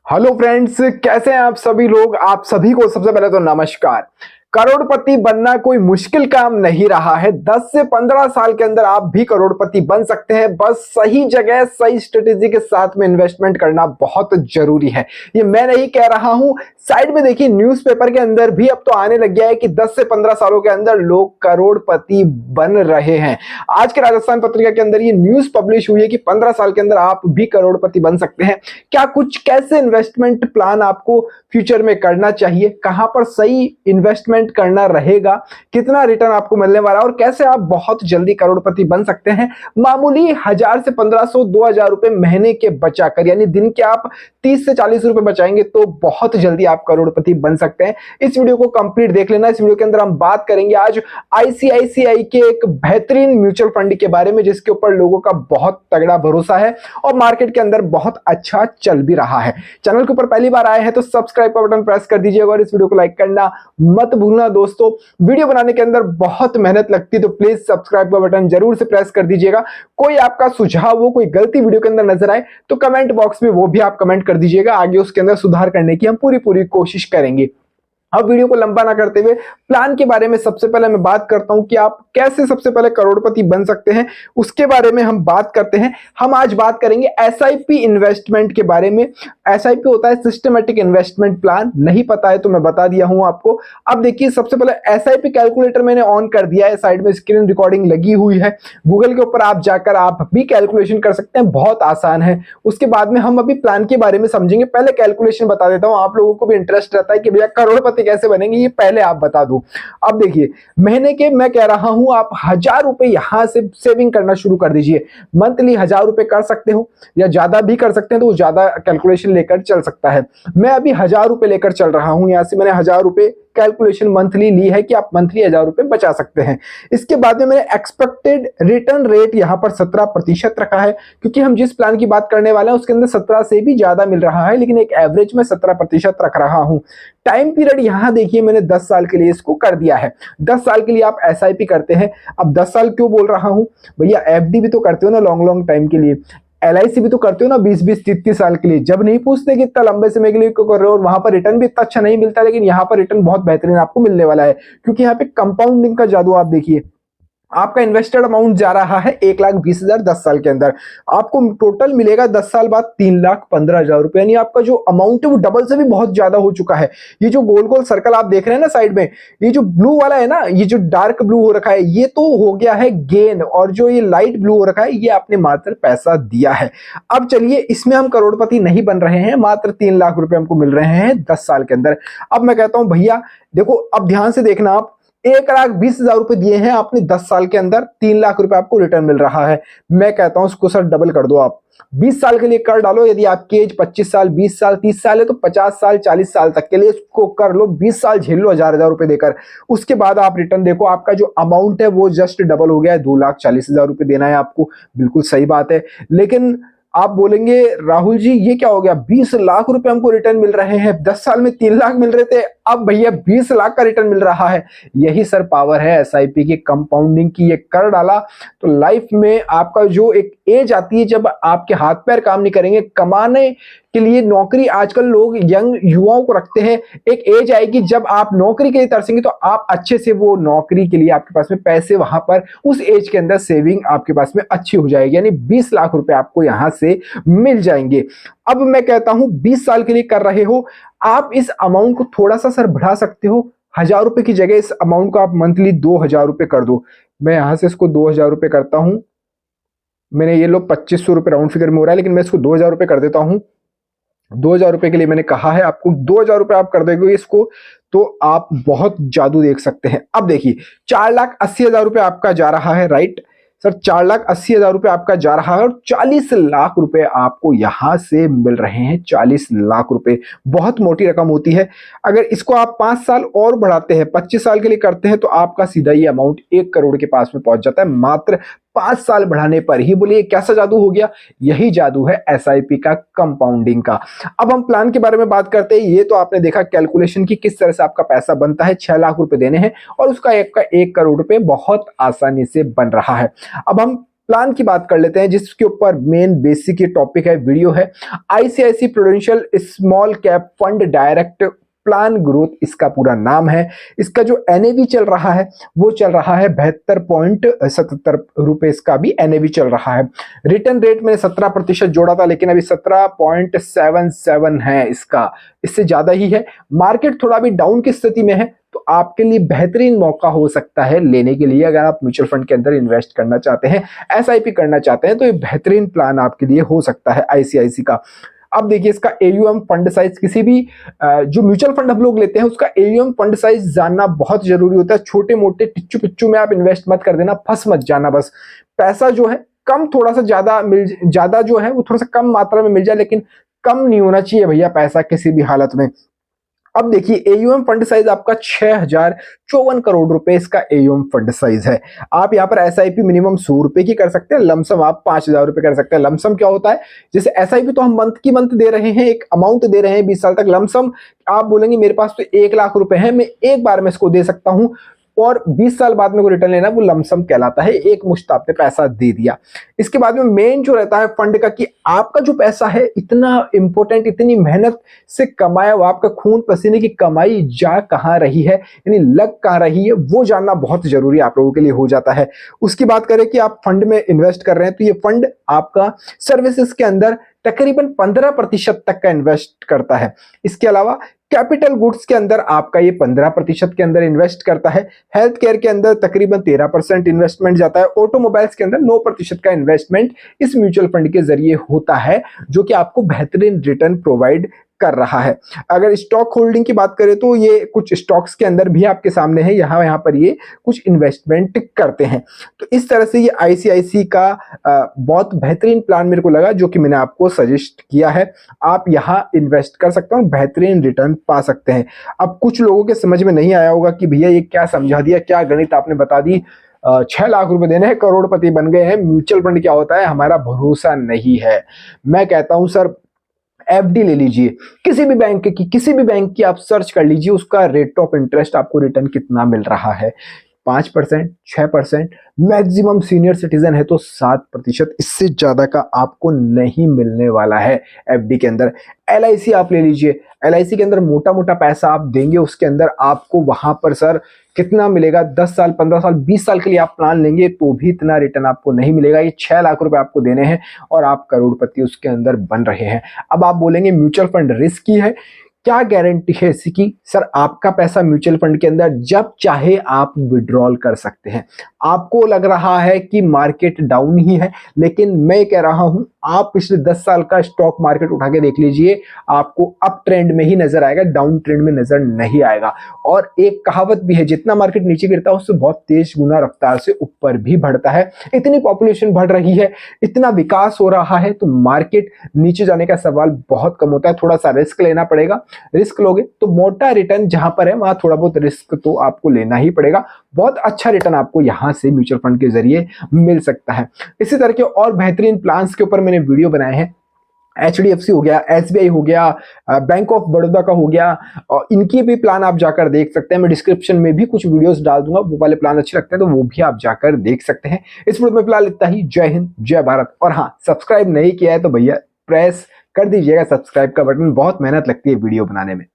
Hello friends, कैसे हैं आप सभी लोग। आप सभी को सबसे पहले तो नमस्कार। करोड़पति बनना कोई मुश्किल काम नहीं रहा है। 10 से 15 साल के अंदर आप भी करोड़पति बन सकते हैं। बस सही जगह सही स्ट्रेटेजी के साथ में इन्वेस्टमेंट करना बहुत जरूरी है। ये मैं नहीं कह रहा हूं, साइड में देखिए न्यूज़पेपर के अंदर भी अब तो आने लग गया है कि 10 से 15 सालों के अंदर लोग करोड़पति बन रहे हैं। आज के राजस्थान पत्रिका के अंदर ये न्यूज पब्लिश हुई है कि 15 साल के अंदर आप भी करोड़पति बन सकते हैं। क्या कुछ कैसे इन्वेस्टमेंट प्लान आपको फ्यूचर में करना चाहिए, कहां पर सही इन्वेस्टमेंट करना रहेगा, कितना रिटर्न आपको मिलने वाला है और कैसे आप बहुत जल्दी करोड़पति बन सकते हैं। मामूली 1000 से 1500 2000 रुपए महीने के बचाकर, यानी दिन के आप 30 से 40 रुपए बचाएंगे तो बहुत जल्दी आप करोड़पति बन सकते हैं। इस वीडियो को कंप्लीट देख लेना। इस वीडियो के अंदर हम बात करेंगे आज आईसीआईसीआई के एक बेहतरीन म्यूचुअल फंड के बारे में, जिसके ऊपर लोगों का बहुत तगड़ा भरोसा है और मार्केट के अंदर बहुत अच्छा चल भी रहा है। चैनल के ऊपर पहली बार आए हैं तो सब्सक्राइब का बटन प्रेस कर दीजिएगा और इस वीडियो को लाइक करना मत भूलना। दोस्तों, वीडियो बनाने के अंदर बहुत मेहनत लगती है तो प्लीज सब्सक्राइब का बटन जरूर से प्रेस कर दीजिएगा। कोई आपका सुझाव हो, कोई गलती वीडियो के अंदर नजर आए तो कमेंट बॉक्स में वो भी आप कमेंट कर दीजिएगा। आगे उसके अंदर सुधार करने की हम पूरी कोशिश करेंगे। अब वीडियो को लंबा ना करते हुए प्लान के बारे में सबसे पहले मैं बात करता हूं कि आप कैसे सबसे पहले करोड़पति बन सकते हैं, उसके बारे में हम बात करते हैं। हम आज बात करेंगे एसआईपी इन्वेस्टमेंट के बारे में। एसआईपी होता है सिस्टमेटिक इन्वेस्टमेंट प्लान। नहीं पता है तो मैं बता दिया हूं आपको। अब देखिए, सबसे पहले एसआईपी कैलकुलेटर मैंने ऑन कर दिया है, साइड में स्क्रीन रिकॉर्डिंग लगी हुई है। गूगल के ऊपर आप जाकर आप भी कैलकुलेशन कर सकते हैं, बहुत आसान है। उसके बाद में हम अभी प्लान के बारे में समझेंगे। पहले कैलकुलेशन बता देता हूं, आप लोगों को भी इंटरेस्ट रहता है कि भैया करोड़पति कैसे बनेंगे, ये पहले आप बता दूं। अब देखिए, महीने के मैं कह रहा हूं आप 1000 रुपए यहां से सेविंग करना शुरू कर दीजिए। मंथली 1000 रुपए कर सकते हो या ज्यादा भी कर सकते हैं, तो वो ज्यादा कैलकुलेशन लेकर चल सकता है। मैं अभी 1000 रुपए लेकर चल रहा हूं। यहां से मैंने 1000 रुपए कैलकुलेशन मंथली ली है कि आप मंथली 1000 रुपए बचा सकते हैं। इसके बाद में मैंने एक्सपेक्टेड रिटर्न रेट यहां पर 17% रखा है, क्योंकि हम जिस प्लान की बात करने वाले हैं उसके अंदर 17 से भी ज्यादा मिल रहा है, लेकिन एक एवरेज में 17% रख रहा हूं। टाइम पीरियड यहां देखिए मैंने 10 साल के लिए इसको कर दिया है। 10 साल के लिए आप एसआईपी करते हैं। अब 10 साल क्यों बोल रहा हूं भैया, एफडी भी तो करते हो ना लॉन्ग टाइम के लिए, एलआईसी भी तो करते हो ना 20-20 30 साल के लिए। जब नहीं पूछते कि इतना लंबे समय के लिए क्यों कर रहे हो, और वहां पर रिटर्न भी इतना अच्छा नहीं मिलता, लेकिन यहाँ पर रिटर्न बहुत बेहतरीन आपको मिलने वाला है, क्योंकि यहाँ पे कंपाउंडिंग का जादू आप देखिए। आपका इन्वेस्टेड अमाउंट जा रहा है 1,20,000 10 साल के अंदर, आपको टोटल मिलेगा 10 साल बाद 3,15,000 रुपए, यानी आपका जो अमाउंट है वो डबल से भी बहुत ज्यादा हो चुका है। ये जो गोल गोल सर्कल आप देख रहे हैं ना साइड में, ये जो ब्लू वाला है ना, ये जो डार्क ब्लू हो रखा है, ये तो हो गया है गेन, और जो ये लाइट ब्लू हो रखा है ये आपने मात्र पैसा दिया है। अब चलिए, इसमें हम करोड़पति नहीं बन रहे हैं, मात्र 3 लाख रुपए हमको मिल रहे हैं 10 साल के अंदर। अब मैं कहता हूं भैया देखो, अब ध्यान से देखना, आप 1,20,000 रुपए दिए हैं आपने 10 साल के अंदर, 3 लाख रुपए आपको रिटर्न मिल रहा है। मैं कहता हूं उसको सर डबल कर दो, आप 20 साल के लिए कर डालो। यदि आपकी एज 25 साल 20 साल 30 साल है तो 50 साल 40 साल तक के लिए इसको कर लो, 20 साल झेल लो 1000 रुपए देकर। उसके बाद आप रिटर्न देखो, आपका जो अमाउंट है वो जस्ट डबल हो गया है। 2,40,000 रुपए देना है आपको, बिल्कुल सही बात है। लेकिन आप बोलेंगे राहुल जी ये क्या हो गया, 20 लाख रुपए हमको रिटर्न मिल रहे हैं, 10 साल में 3 लाख मिल रहे थे, अब भैया 20 लाख का रिटर्न मिल रहा है। यही सर पावर है एसआईपी की, कंपाउंडिंग की। ये कर डाला तो लाइफ में आपका जो एक एज आती है जब आपके हाथ पैर काम नहीं करेंगे, कमाने के लिए नौकरी आजकल लोग यंग युवाओं को रखते हैं। एक एज आएगी जब आप नौकरी के लिए तरसेंगे तो आप अच्छे से वो नौकरी के लिए आपके पास में पैसे वहां पर उस एज के अंदर सेविंग आपके पास में अच्छी हो जाएगी, यानी 20 लाख रुपए आपको यहां से मिल जाएंगे। अब मैं कहता हूं 20 साल के लिए कर रहे हो आप, इस अमाउंट को थोड़ा सा सर बढ़ा सकते हो। 1000 रुपए की जगह इस अमाउंट को आप मंथली 2,000 रुपए कर दो। मैं यहां से इसको 2,000 रुपए करता हूं। मैंने ये लो 2,500 रुपए राउंड फिगर में हो रहा है, लेकिन मैं इसको 2,000 रुपए कर देता हूं। 2,000 रुपए के लिए मैंने कहा है आपको, 2,000 रुपए आप कर देंगे इसको तो आप बहुत जादू देख सकते हैं। अब देखिए, 4,80,000 रुपए आपका जा रहा है, राइट सर, 4,80,000 रुपए आपका जा रहा है और 40 लाख रुपए आपको यहां से मिल रहे हैं। 40 लाख रुपए बहुत मोटी रकम होती है। अगर इसको आप 5 साल और बढ़ाते हैं, 25 साल के लिए करते हैं, तो आपका सीधा ये अमाउंट 1 करोड़ के पास में पहुंच जाता है, मात्र 5 साल बढ़ाने पर ही। बोलिए कैसा जादू हो गया, यही जादू है एसआईपी का, कंपाउंडिंग का। अब हम प्लान के बारे में बात करते हैं। ये तो आपने देखा कैलकुलेशन की किस तरह से आपका पैसा बनता है। 6 लाख रुपए देने हैं और उसका 1 करोड़ रुपए बहुत आसानी से बन रहा है। अब हम प्लान की बात कर लेते हैं, जिसके ऊपर मेन बेसिक ये टॉपिक है, वीडियो है। ICICI Prudential small cap fund direct plan growth इसका पूरा नाम है। इसका जो एनएवी चल रहा है वो चल रहा है 72.77 रुपए, इसका भी एनएवी चल रहा है। रिटर्न रेट मैंने 17% जोड़ा था, लेकिन अभी 17.77 है इसका, इससे ज्यादा ही है। मार्केट थोड़ा भी डाउन की स्थिति में है, तो आपके लिए बेहतरीन मौका हो सकता है लेने के लिए। अगर आप म्यूचुअल फंड के अंदर इन्वेस्ट करना चाहते हैं, एसआईपी करना चाहते हैं, तो ये बेहतरीन प्लान आपके लिए हो सकता है आईसीआईसी का। अब देखिए, इसका एयूएम फंड साइज, किसी भी जो म्यूचुअल फंड हम लोग लेते हैं उसका एयूएम फंड साइज जानना बहुत जरूरी होता है। छोटे मोटे टिच्चू पिच्चू में आप इन्वेस्ट मत कर देना, फंस मत जाना। बस पैसा जो है कम, थोड़ा सा ज्यादा जो है वो थोड़ा सा कम मात्रा में मिल जाए, लेकिन कम नहीं होना चाहिए भैया पैसा किसी भी हालत में। अब देखिए, एयूएम फंड साइज आपका 6054 करोड़ रुपए इसका एयूएम फंड साइज है। आप यहाँ पर एसआईपी मिनिमम 100 रुपए की कर सकते हैं, लमसम आप 5000 रुपए कर सकते हैं। लमसम क्या होता है, जैसे एसआईपी तो हम मंथ की मंथ दे रहे हैं, एक अमाउंट दे रहे हैं 20 साल तक। लमसम आप बोलेंगे मेरे पास तो 1 लाख रुपए है, मैं एक बार में इसको दे सकता हूं और 20 साल बाद में को रिटर्न लेना, वो लमसम कहलाता है। एक मुश्त आपने पैसा दे दिया। इसके बाद में मेन जो रहता है फंड का, कि आपका जो पैसा है इतना इंपॉर्टेंट, इतनी मेहनत से कमाया हुआ, आपका खून पसीने की कमाई जा कहां रही है, यानी लग कहां रही है, वो जानना बहुत जरूरी आप लोगों के लिए हो जाता है। उसकी बात करें कि आप फंड में इन्वेस्ट कर रहे हैं, तो ये फंड आपका सर्विसेज के अंदर तकरीबन 15% तक का इन्वेस्ट करता है। इसके अलावा कैपिटल गुड्स के अंदर आपका ये 15% के अंदर इन्वेस्ट करता है। हेल्थ केयर के अंदर तकरीबन 13% इन्वेस्टमेंट जाता है। ऑटोमोबाइल्स के अंदर 9% का इन्वेस्टमेंट इस म्यूचुअल फंड के जरिए होता है, जो कि आपको बेहतरीन रिटर्न प्रोवाइड कर रहा है। अगर स्टॉक होल्डिंग की बात करें तो ये कुछ स्टॉक्स के अंदर भी आपके सामने है, यहाँ पर ये कुछ इन्वेस्टमेंट करते हैं। तो इस तरह से ये आईसीआईसी का बहुत बेहतरीन प्लान मेरे को लगा, जो कि मैंने आपको सजेस्ट किया है। आप यहाँ इन्वेस्ट कर सकते हो, बेहतरीन रिटर्न पा सकते हैं। अब कुछ लोगों के समझ में नहीं आया होगा कि भैया ये क्या समझा दिया, क्या गणित आपने बता दी, 6 लाख रुपए देने हैं, करोड़पति बन गए हैं, म्यूचुअल फंड क्या होता है, हमारा भरोसा नहीं है। मैं कहता हूं सर, एफडी ले लीजिए, किसी भी बैंक की आप सर्च कर लीजिए, उसका रेट ऑफ इंटरेस्ट आपको रिटर्न कितना मिल रहा है। 5%, 6%, मैक्सिमम सीनियर सिटीजन है तो 7%, इससे ज्यादा का आपको नहीं मिलने वाला है एफडी के अंदर। एलआईसी आप ले लीजिए, एलआईसी के अंदर मोटा मोटा पैसा आप देंगे, उसके अंदर आपको वहां पर सर कितना मिलेगा, 10 साल, 15 साल, 20 साल के लिए आप प्लान लेंगे तो भी इतना रिटर्न आपको नहीं मिलेगा। ये 6 लाख रुपए आपको देने हैं और आप करोड़पति उसके अंदर बन रहे हैं। अब आप बोलेंगे म्यूचुअल फंड रिस्की है, क्या गारंटी है इसकी? सर, आपका पैसा म्यूचुअल फंड के अंदर जब चाहे आप विड्रॉल कर सकते हैं। आपको लग रहा है कि मार्केट डाउन ही है, लेकिन मैं कह रहा हूं आप पिछले 10 साल का स्टॉक मार्केट उठा के देख लीजिए, आपको अप ट्रेंड में ही नजर आएगा, डाउन ट्रेंड में नजर नहीं आएगा। और एक कहावत भी है, जितना मार्केट नीचे गिरता है उससे बहुत तेज गुना रफ्तार से ऊपर भी बढ़ता है। इतनी पॉपुलेशन बढ़ रही है, इतना विकास हो रहा है, तो मार्केट नीचे जाने का सवाल बहुत कम होता है। थोड़ा सा रिस्क लेना पड़ेगा, रिस्क लोगे तो मोटा रिटर्न जहां पर है वहां थोड़ा बहुत रिस्क तो आपको लेना ही पड़ेगा। बहुत अच्छा रिटर्न आपको यहां से म्यूचुअल फंड के जरिए मिल सकता है। इसी तरह के और बेहतरीन प्लान्स के ऊपर मैंने वीडियो बनाए हैं। HDFC हो गया, SBI हो गया, बैंक ऑफ बड़ौदा का हो गया, और इनकी भी प्लान आप जाकर देख सकते हैं। मैं डिस्क्रिप्शन में भी कुछ वीडियोस डाल दूंगा, वो वाले प्लान अच्छे लगते हैं तो वो भी आप जाकर देख सकते हैं। इस वीडियो में फिलहाल इतना ही। जय हिंद, जय भारत। और हाँ, सब्सक्राइब नहीं किया है तो भैया प्रेस कर दीजिएगा सब्सक्राइब का बटन, बहुत मेहनत लगती है वीडियो बनाने में।